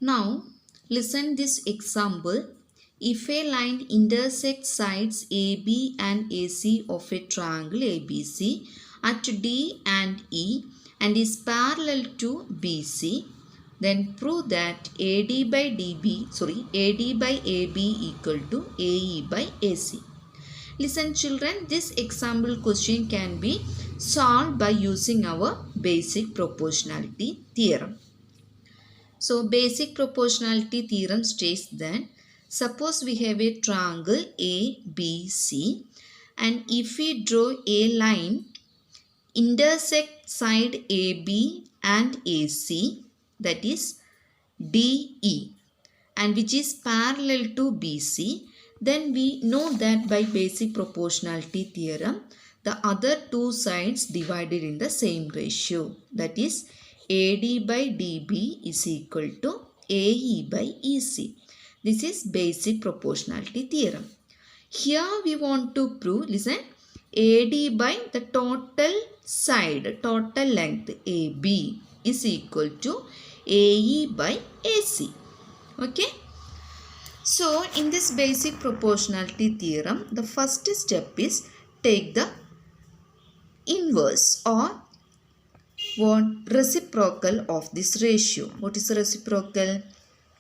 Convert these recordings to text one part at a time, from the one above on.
Now listen this example. If a line intersects sides AB and AC of a triangle ABC at D and E and is parallel to BC, then prove that AD by AB equal to AE by AC. Listen children, this example question can be solved by using our basic proportionality theorem. So basic proportionality theorem states that suppose we have a triangle ABC, and if we draw a line intersect side AB and AC, that is DE, and which is parallel to BC, then we know that by basic proportionality theorem the other two sides divided in the same ratio, that is AD by DB is equal to AE by EC. This is basic proportionality theorem. Here we want to prove, listen, AD by the total side, total length AB is equal to AE by AC. Okay. So in this basic proportionality theorem, the first step is take the inverse or what reciprocal of this ratio. What is the reciprocal?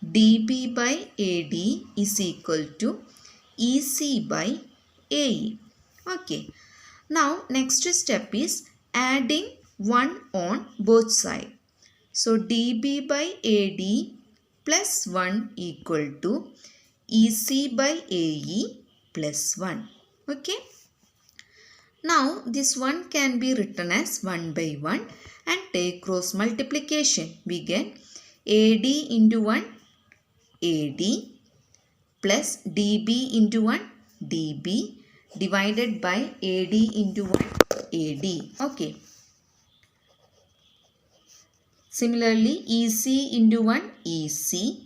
DB by AD is equal to EC by AE. Okay. Now next step is adding 1 on both sides. So DB by AD plus 1 equal to EC by AE plus 1. Okay. Now this one can be written as 1 by 1 and take cross multiplication. We get AD into 1 AD plus DB into 1 DB divided by AD into 1 AD. Okay. Similarly, EC into 1 EC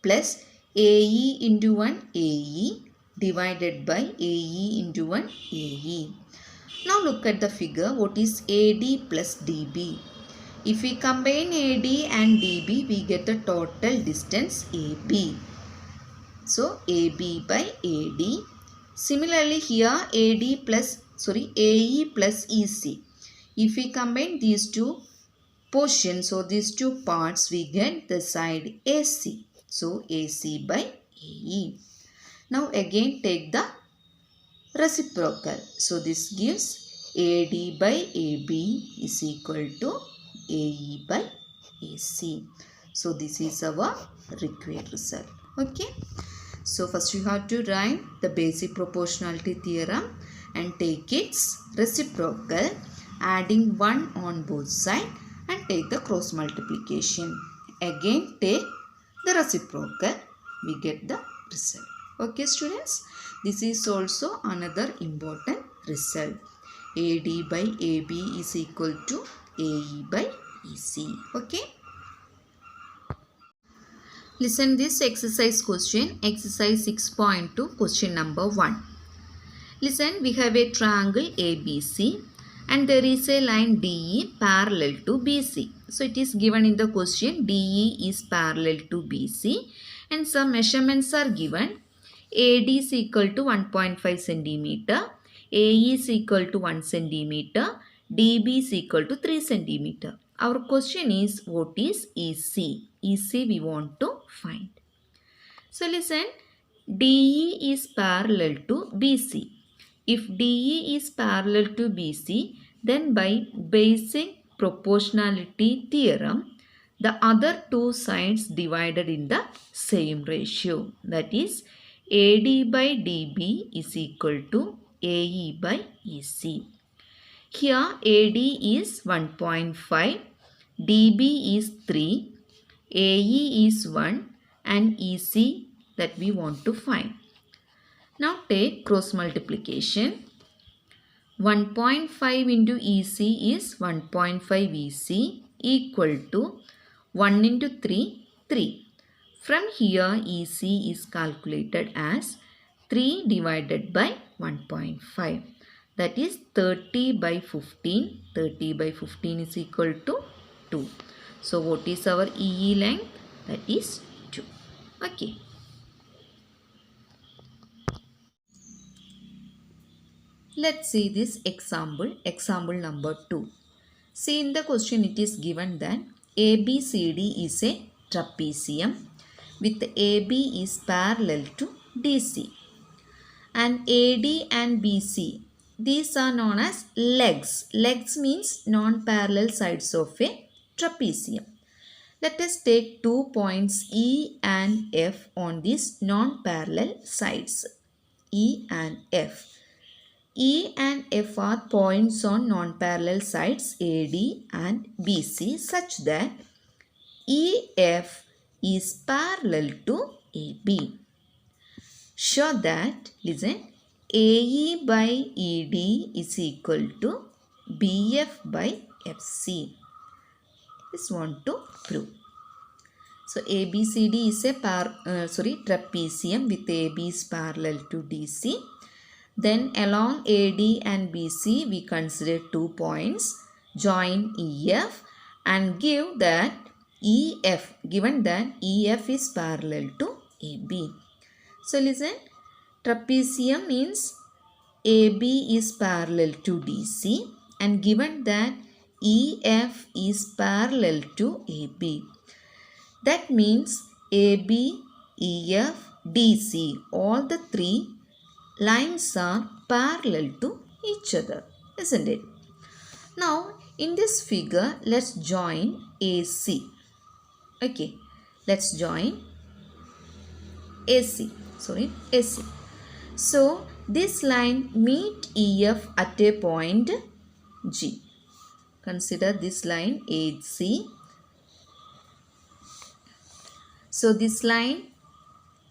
plus AE into 1 AE divided by AE into 1 AE. Now look at the figure. What is AD plus DB? If we combine AD and DB, we get the total distance AB. So AB by AD. Similarly here AE plus EC. If we combine these two portions or these two parts, we get the side AC. So AC by AE. Now again take the reciprocal. So this gives AD by AB is equal to AE by AC. So this is our required result. Okay. So first you have to write the basic proportionality theorem and take its reciprocal, adding 1 on both sides and take the cross multiplication. Again take the reciprocal, we get the result. Okay students, this is also another important result. AD by AB is equal to AE by EC. Okay. Listen this exercise question, exercise 6.2, question number 1. Listen, we have a triangle ABC and there is a line DE parallel to BC. So it is given in the question DE is parallel to BC and some measurements are given. AD is equal to 1.5 centimeter, AE is equal to 1 centimeter, DB is equal to 3 centimeter. Our question is, what is EC? EC we want to find. So listen, DE is parallel to BC. If DE is parallel to BC, then by basic proportionality theorem, the other two sides divided in the same ratio. That is, AD by DB is equal to AE by EC. Here AD is 1.5, DB is 3, AE is 1 and EC that we want to find. Now take cross multiplication. 1.5 into EC is 1.5 EC equal to 1 into 3, 3. From here EC is calculated as 3 divided by 1.5. That is 30 by 15. 30 by 15 is equal to 2. So what is our EE length? That is Okay. Let's see this example. Example number 2. See, in the question it is given that ABCD is a trapezium with AB is parallel to DC, and AD and BC, these are known as legs. Legs means non-parallel sides of a trapezium. Let us take 2 points E and F on these non-parallel sides. E and F. E and F are points on non-parallel sides AD and BC such that EF is parallel to AB. Show that, listen, AE by ED is equal to BF by FC. Just want to prove. So ABCD is a trapezium with AB is parallel to DC. Then along AD and BC we consider 2 points. Join EF and give that EF, given that EF is parallel to AB. So listen, trapezium means AB is parallel to DC and given that EF is parallel to AB. That means AB, EF, DC, all the 3 lines are parallel to each other, isn't it? Now, in this figure, let's join AC. Okay, let's join AC. So, this line meet EF at a point G. Consider this line AC. So, this line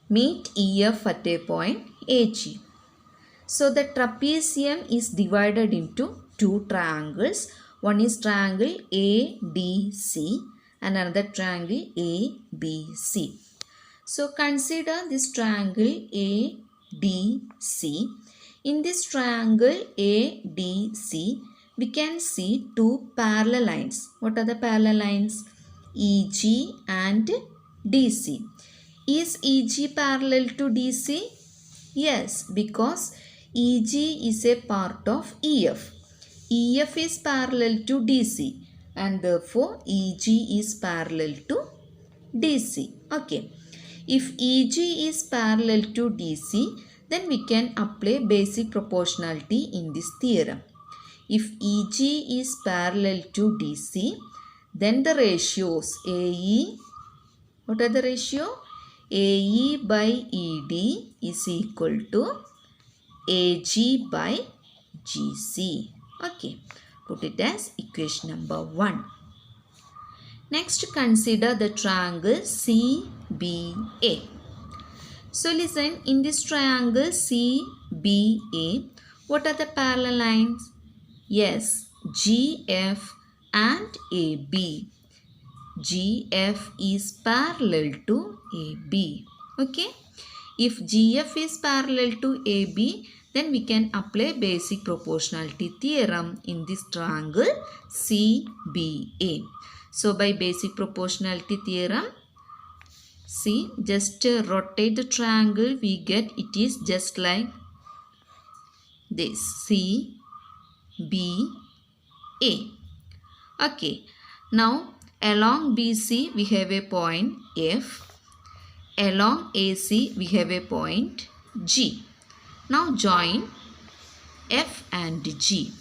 meet EF at a point AG. So, the trapezium is divided into 2 triangles. One is triangle ADC and another triangle ABC. So, consider this triangle ADC. In this triangle ADC, we can see 2 parallel lines. What are the parallel lines? EG and DC. Is EG parallel to DC? Yes, because EG is a part of EF. EF is parallel to DC and therefore EG is parallel to DC. Okay. If EG is parallel to DC, then we can apply basic proportionality in this theorem. If EG is parallel to DC, then the ratios AE, what are the ratio? AE by ED is equal to AG by GC. Okay, put it as equation number 1. Next, consider the triangle CBA. So listen, in this triangle CBA, what are the parallel lines? Yes, GF and AB. GF is parallel to AB. Okay. If GF is parallel to AB, then we can apply basic proportionality theorem in this triangle CBA. So by basic proportionality theorem, see, just rotate the triangle, we get it is just like this, CBA. Okay. Now along BC we have a point F. Along AC we have a point G. Now join F and G.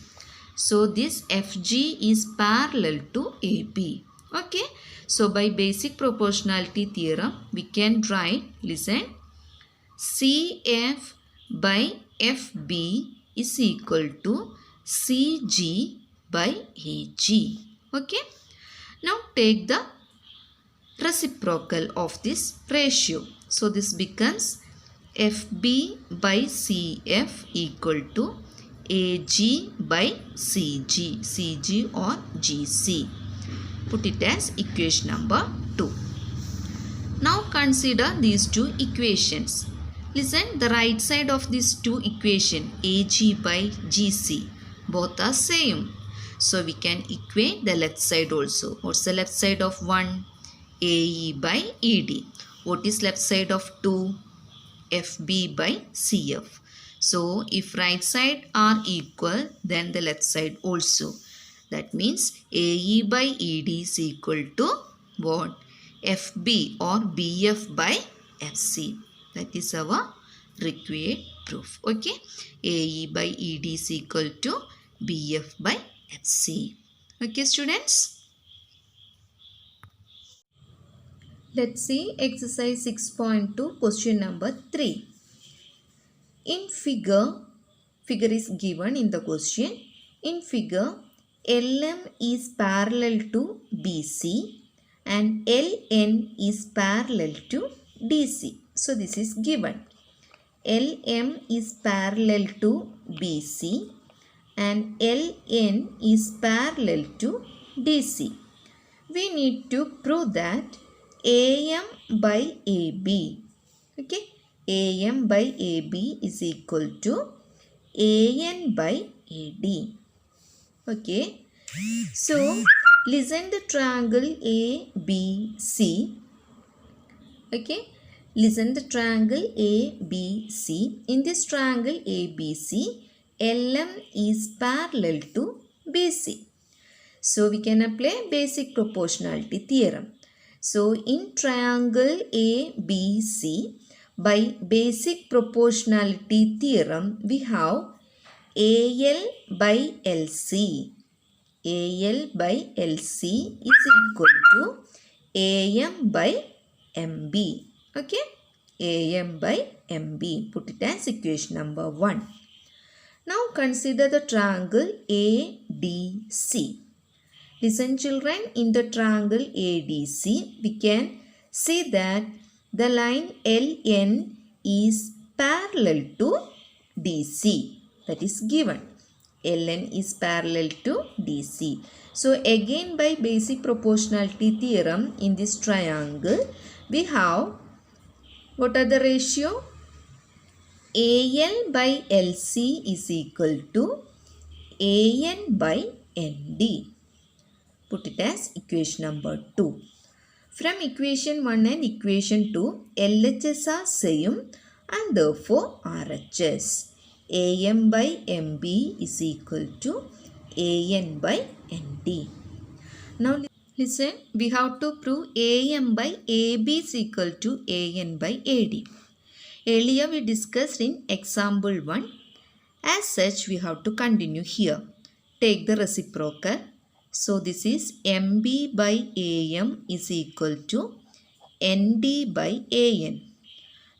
So this FG is parallel to AB. Okay. So by basic proportionality theorem we can write, listen, CF by FB is equal to CG by AG. Okay. Now take the reciprocal of this ratio. So this becomes FB by CF equal to AG by CG, CG or GC. Put it as equation number 2. Now consider these 2 equations. Listen, the right side of these 2 equations, AG by GC, both are same. So we can equate the left side also. What's the left side of 1? AE by ED. What is left side of 2? FB by CF. So if right side are equal, then the left side also. That means AE by ED is equal to what? FB or BF by FC. That is our required proof. Okay. AE by ED is equal to BF by FC. Okay, students. Let's see exercise 6.2 question number 3. In figure is given in the question. In figure, LM is parallel to BC and LN is parallel to DC. So this is given. LM is parallel to BC and LN is parallel to DC. We need to prove that AM by AB. Okay. AM by AB is equal to AN by AD. Okay. So, listen the triangle ABC. Okay. Listen the triangle ABC. In this triangle ABC, LM is parallel to BC. So, we can apply basic proportionality theorem. So, in triangle ABC, by basic proportionality theorem, we have AL by LC. AL by LC is equal to AM by MB. Okay? AM by MB. Put it as equation number 1. Now consider the triangle ADC. Listen children, in the triangle ADC, we can see that the line LN is parallel to DC. That is given. LN is parallel to DC. So again by basic proportionality theorem in this triangle, we have, what are the ratio? AL by LC is equal to AN by ND. Put it as equation number 2. From equation 1 and equation 2, LHS are same and therefore RHS. AM by MB is equal to AN by ND. Now listen, we have to prove AM by AB is equal to AN by AD. Earlier we discussed in example 1. As such, we have to continue here. Take the reciprocal. So this is MB by AM is equal to ND by AN.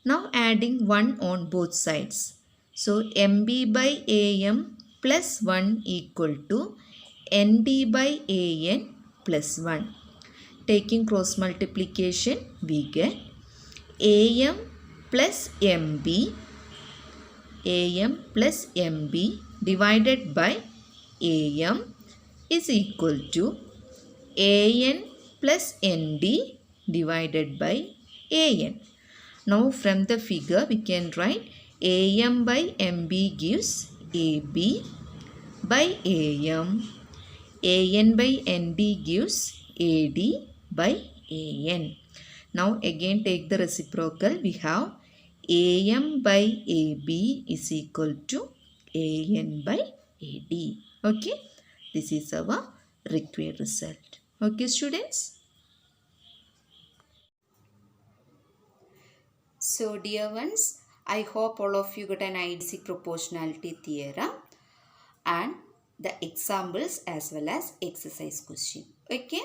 Now adding 1 on both sides. So MB by AM plus 1 equal to ND by AN plus 1. Taking cross multiplication, we get AM plus MB divided by AM is equal to AN plus ND divided by AN. Now from the figure we can write AM by MB gives AB by AM. AN by ND gives AD by AN. Now again take the reciprocal. We have AM by AB is equal to AN by AD. Okay. This is our required result. Okay, students. So, dear ones, I hope all of you got an basic proportionality theorem and the examples as well as exercise question. Okay.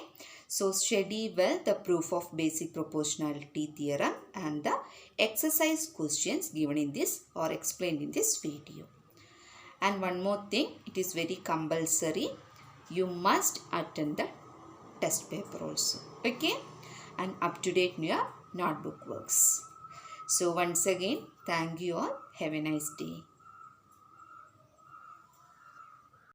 So, study well the proof of basic proportionality theorem and the exercise questions given in this or explained in this video. And one more thing, it is very compulsory. You must attend the test paper also. Okay. And up to date in your notebook works. So once again, thank you all. Have a nice day.